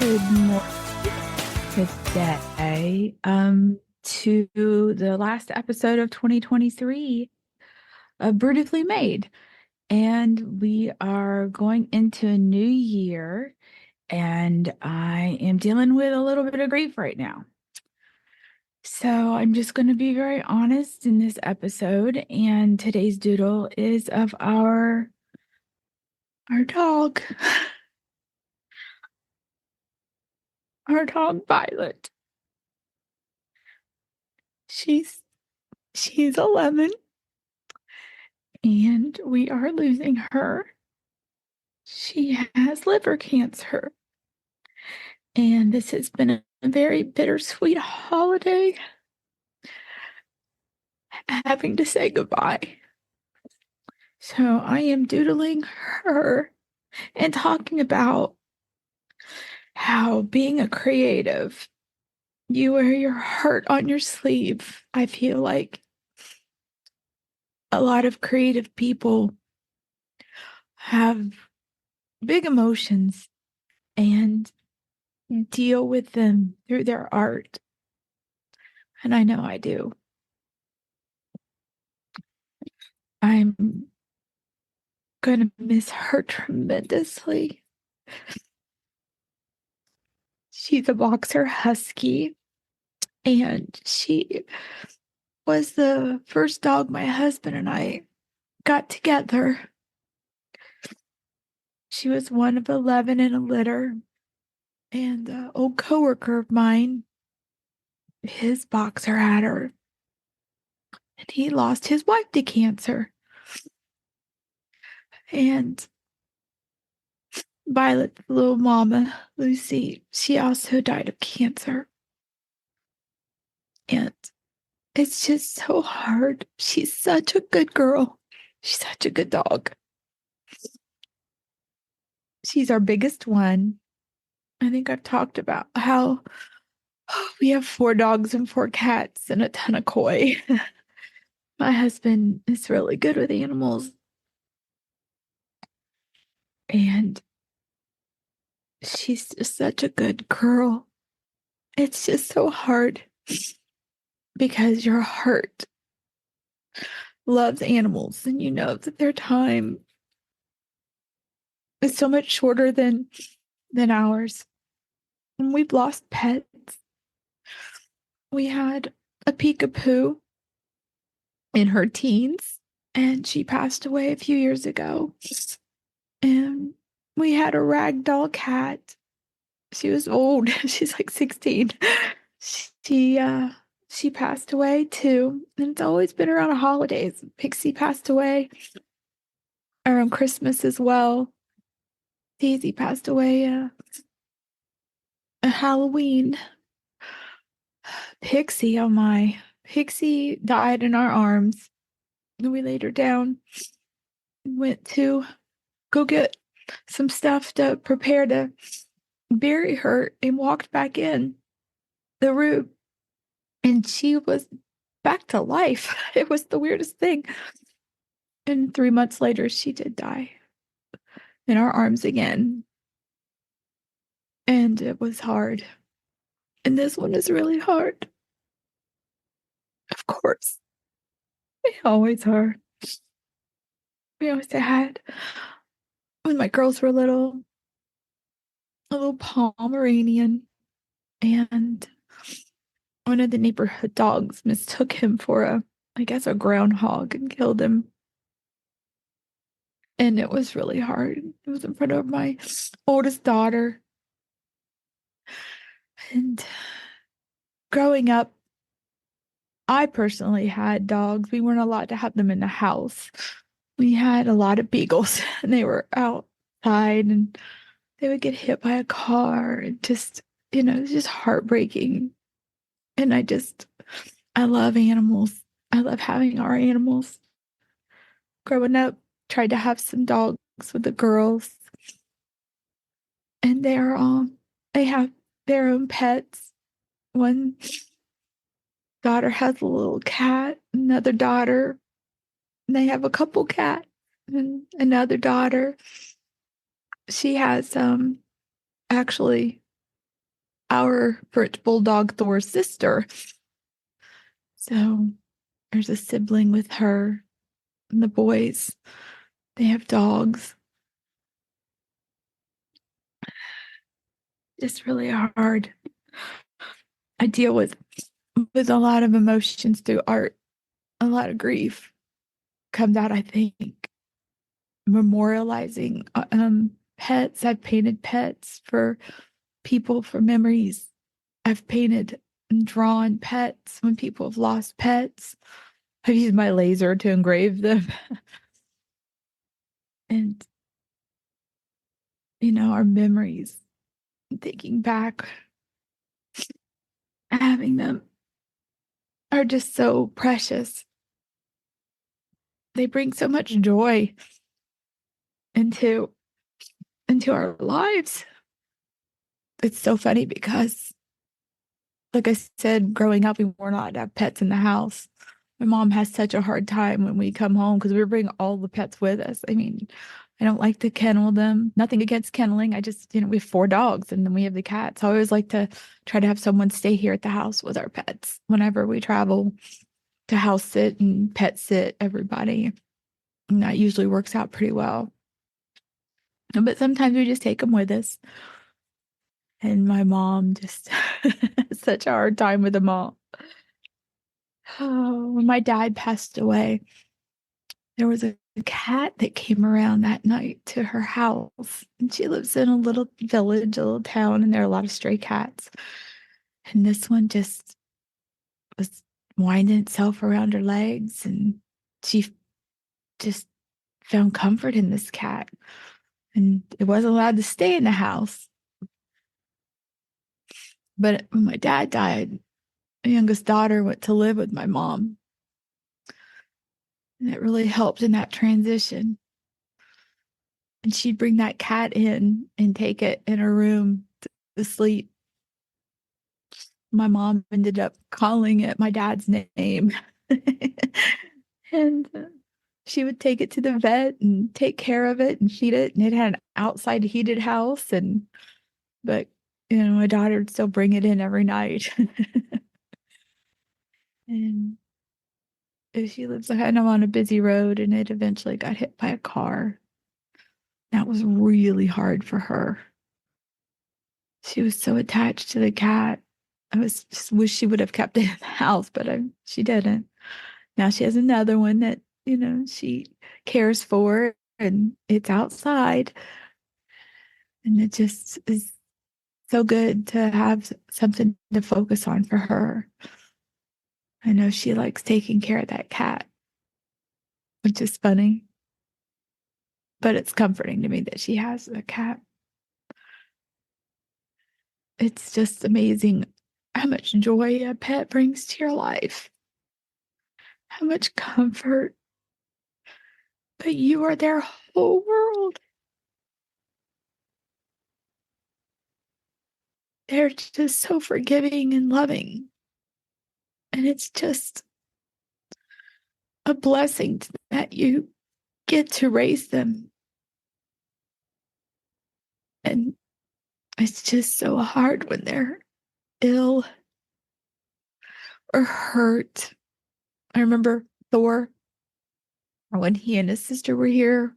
Good morning. Today, to the last episode of 2023 of Beautifully Made. And we are going into a new year, and I am dealing with a little bit of grief right now. So I'm just going to be very honest in this episode. And today's doodle is of our dog, our dog Violet. She's 11. And we are losing her. She has liver cancer. And this has been a very bittersweet holiday, having to say goodbye. So I am doodling her and talking about how being a creative, you wear your heart on your sleeve. I feel like a lot of creative people have big emotions and deal with them through their art. And I know I do. I'm gonna miss her tremendously. She's a boxer husky, and she was the first dog my husband and I got together. She was one of 11 in a litter, and an old coworker of mine, his boxer had her, and he lost his wife to cancer. And Violet's little mama, Lucy, she also died of cancer. And it's just so hard. She's such a good girl. She's such a good dog. She's our biggest one. I think I've talked about how we have 4 dogs and 4 cats and a ton of koi. My husband is really good with animals. And she's just such a good girl. It's just so hard because your heart loves animals and you know that their time is so much shorter than ours. And we've lost pets. We had a peekapoo in her teens, and she passed away a few years ago. And we had a ragdoll cat. She was old. She's like 16. She passed away too. And it's always been around the holidays. Pixie passed away around Christmas as well. Daisy passed away at Halloween. Pixie, oh my. Pixie died in our arms. And we laid her down and went to go get some stuff to prepare to bury her and walked back in the room. And she was back to life. It was the weirdest thing. And 3 months later, she did die in our arms again. And it was hard. And this one is really hard. Of course. They always are. We always had, when my girls were little, a little Pomeranian. And one of the neighborhood dogs mistook him for I guess, a groundhog and killed him. And it was really hard. It was in front of my oldest daughter. And growing up, I personally had dogs. We weren't allowed to have them in the house. We had a lot of beagles, and they were outside, and they would get hit by a car. And just, it was just heartbreaking. And I love animals. I love having our animals. Growing up, tried to have some dogs with the girls. And they have their own pets. One daughter has a little cat, another daughter, they have a couple cats, and another daughter. She has actually our French bulldog Thor's sister. So there's a sibling with her and the boys. They have dogs. It's really hard. I deal with a lot of emotions through art. A lot of grief comes out, I think, memorializing pets. I've painted pets for people for memories. I've painted and drawn pets when people have lost pets. I've used my laser to engrave them. And, our memories, thinking back, having them are just so precious. They bring so much joy into our lives. It's so funny because, like I said, growing up, we were not to have pets in the house. My mom has such a hard time when we come home because we bring all the pets with us. I mean, I don't like to kennel them. Nothing against kenneling. I just, we have 4 dogs and then we have the cats. So I always like to try to have someone stay here at the house with our pets whenever we travel to house sit and pet sit everybody. And that usually works out pretty well. But sometimes we just take them with us. And my mom just has such a hard time with them all. Oh, when my dad passed away, there was a cat that came around that night to her house. And she lives in a little village, a little town, and there are a lot of stray cats. And this one just was winding itself around her legs, and she just found comfort in this cat. And it wasn't allowed to stay in the house. But when my dad died, my youngest daughter went to live with my mom. And it really helped in that transition. And she'd bring that cat in and take it in her room to sleep. My mom ended up calling it my dad's name. And she would take it to the vet and take care of it and feed it. And it had an outside heated house. But, my daughter would still bring it in every night. And she lives kind of on a busy road, and it eventually got hit by a car. That was really hard for her. She was so attached to the cat. I was just wish she would have kept it in the house, but she didn't. Now she has another one that, she cares for, and it's outside. And it just is so good to have something to focus on for her. I know she likes taking care of that cat, which is funny, but it's comforting to me that she has a cat. It's just amazing how much joy a pet brings to your life, how much comfort, but you are their whole world. They're just so forgiving and loving. And it's just a blessing that you get to raise them. And it's just so hard when they're ill or hurt. I remember Thor, when he and his sister were here,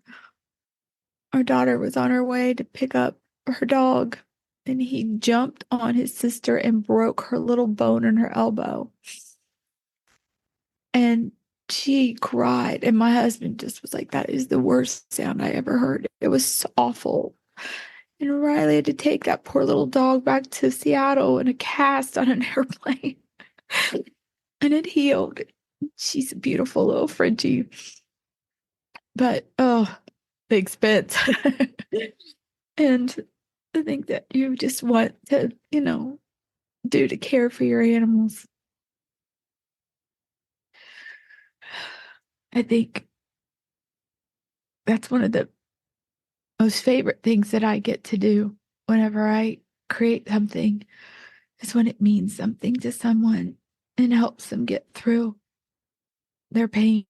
our daughter was on her way to pick up her dog, and he jumped on his sister and broke her little bone in her elbow. And she cried, and my husband just was like, that is the worst sound I ever heard. It was so awful. And Riley had to take that poor little dog back to Seattle in a cast on an airplane. And it healed. She's a beautiful little Frenchie. But, oh, the expense. And I think that you just want to, do to care for your animals. I think that's one of the most favorite things that I get to do whenever I create something, is when it means something to someone and helps them get through their pain,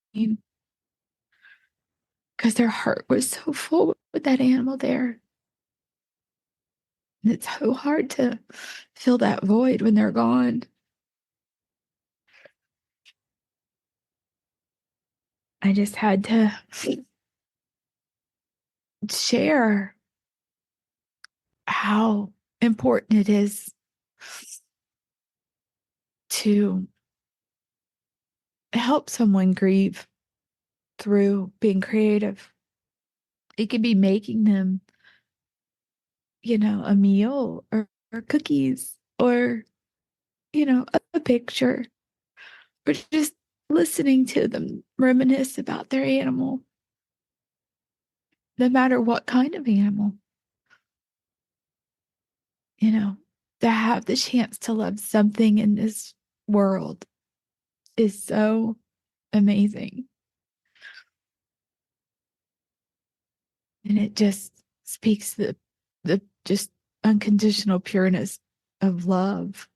because their heart was so full with that animal there. And it's so hard to fill that void when they're gone. I just had to share how important it is to help someone grieve through being creative. It could be making them, a meal or cookies or, a picture or just listening to them reminisce about their animal, no matter what kind of animal, you know, to have the chance to love something in this world is so amazing. And it just speaks the just unconditional pureness of love.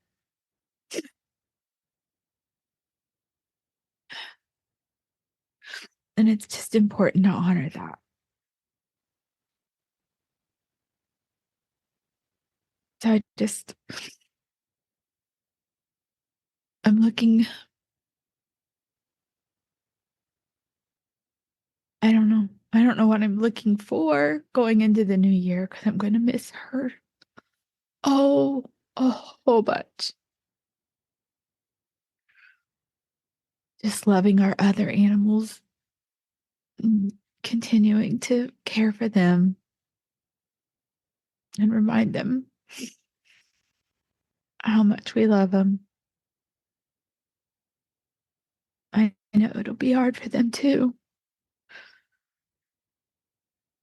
And it's just important to honor that. So I'm looking, I don't know. I don't know what I'm looking for going into the new year because I'm going to miss her. Oh, a whole bunch. Just loving our other animals, and continuing to care for them and remind them how much we love them. I know it'll be hard for them too,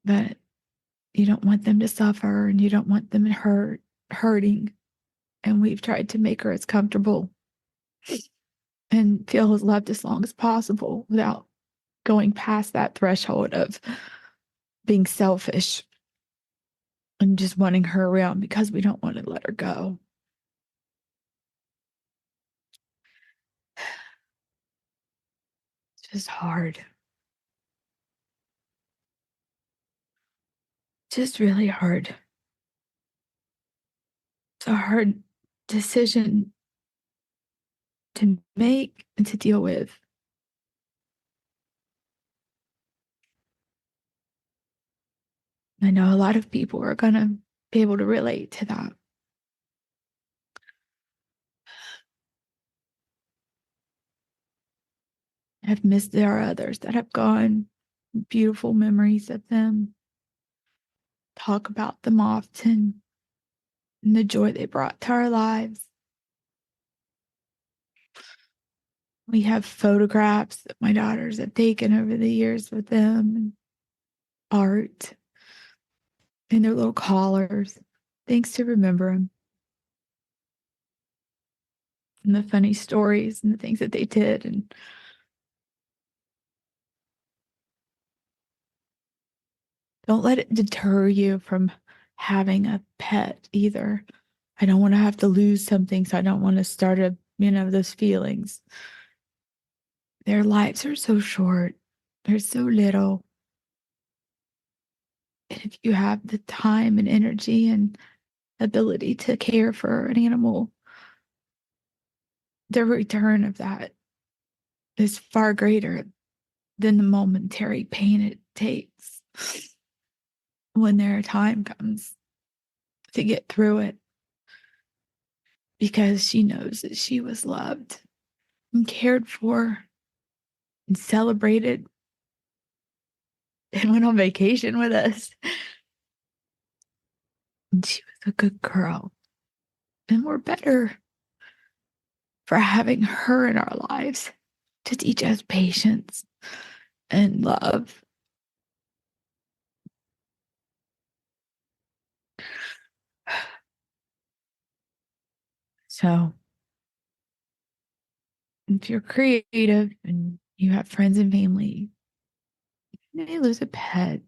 but you don't want them to suffer and you don't want them hurting. And we've tried to make her as comfortable and feel as loved as long as possible without going past that threshold of being selfish and just wanting her around because we don't want to let her go. It's just hard. Just really hard. It's a hard decision to make and to deal with. I know a lot of people are going to be able to relate to that. I've missed there are others that have gone, beautiful memories of them, talk about them often, and the joy they brought to our lives. We have photographs that my daughters have taken over the years with them, and art, and their little collars, things to remember them, and the funny stories and the things that they did. And don't let it deter you from having a pet either. I don't want to have to lose something, so I don't want to start those feelings. Their lives are so short. They're so little. And if you have the time and energy and ability to care for an animal, the return of that is far greater than the momentary pain it takes when their time comes to get through it, because she knows that she was loved and cared for and celebrated and went on vacation with us. And she was a good girl. And we're better for having her in our lives to teach us patience and love. So if you're creative and you have friends and family, they lose a pet,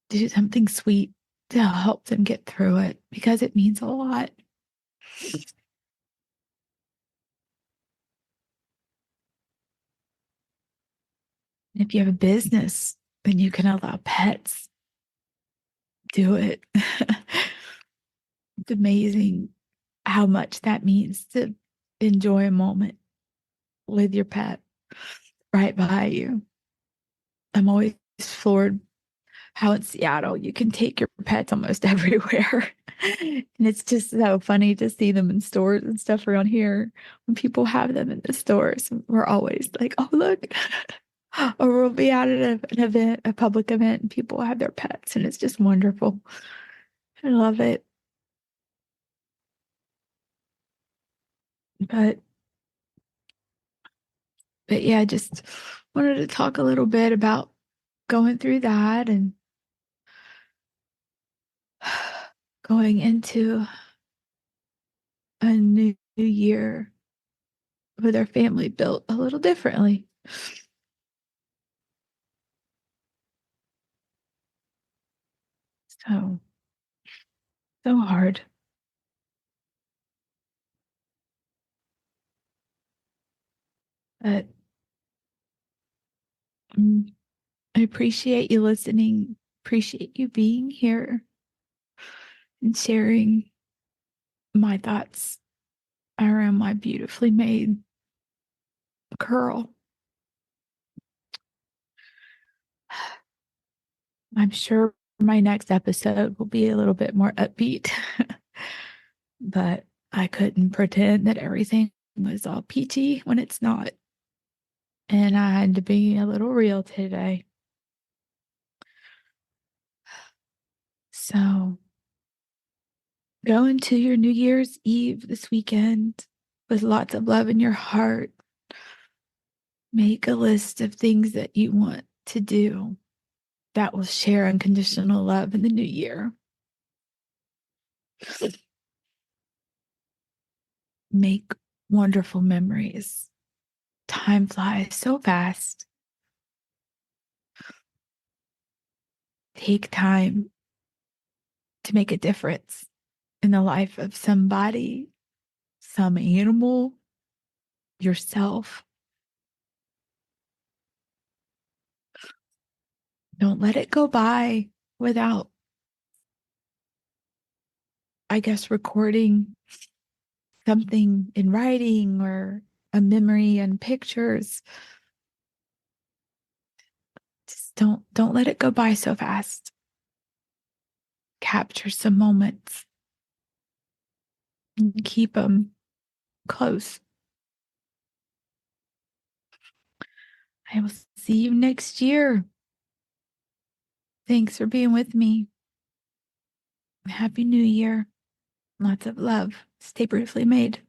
do something sweet to help them get through it because it means a lot. If you have a business, then you can allow pets, do it. It's amazing how much that means to enjoy a moment with your pet right by you. I'm always floored how in Seattle you can take your pets almost everywhere. And it's just so funny to see them in stores and stuff around here when people have them in the stores. We're always like, oh, look. Or we'll be out at an event, a public event, and people have their pets, and it's just wonderful. I love it. But but yeah, I just wanted to talk a little bit about going through that and going into a new year with our family built a little differently. So, so hard. But mm, I appreciate you listening, appreciate you being here and sharing my thoughts around my beautifully made curl. I'm sure my next episode will be a little bit more upbeat, but I couldn't pretend that everything was all peachy when it's not. And I had to be a little real today. So go into your New Year's Eve this weekend with lots of love in your heart. Make a list of things that you want to do that will share unconditional love in the new year. Make wonderful memories. Time flies so fast. Take time to make a difference in the life of somebody, some animal, yourself. Don't let it go by without, I guess, recording something in writing or a memory and pictures. Just don't let it go by so fast. Capture some moments and keep them close. I will see you next year. Thanks for being with me. Happy New Year. Lots of love. Stay beautifully made.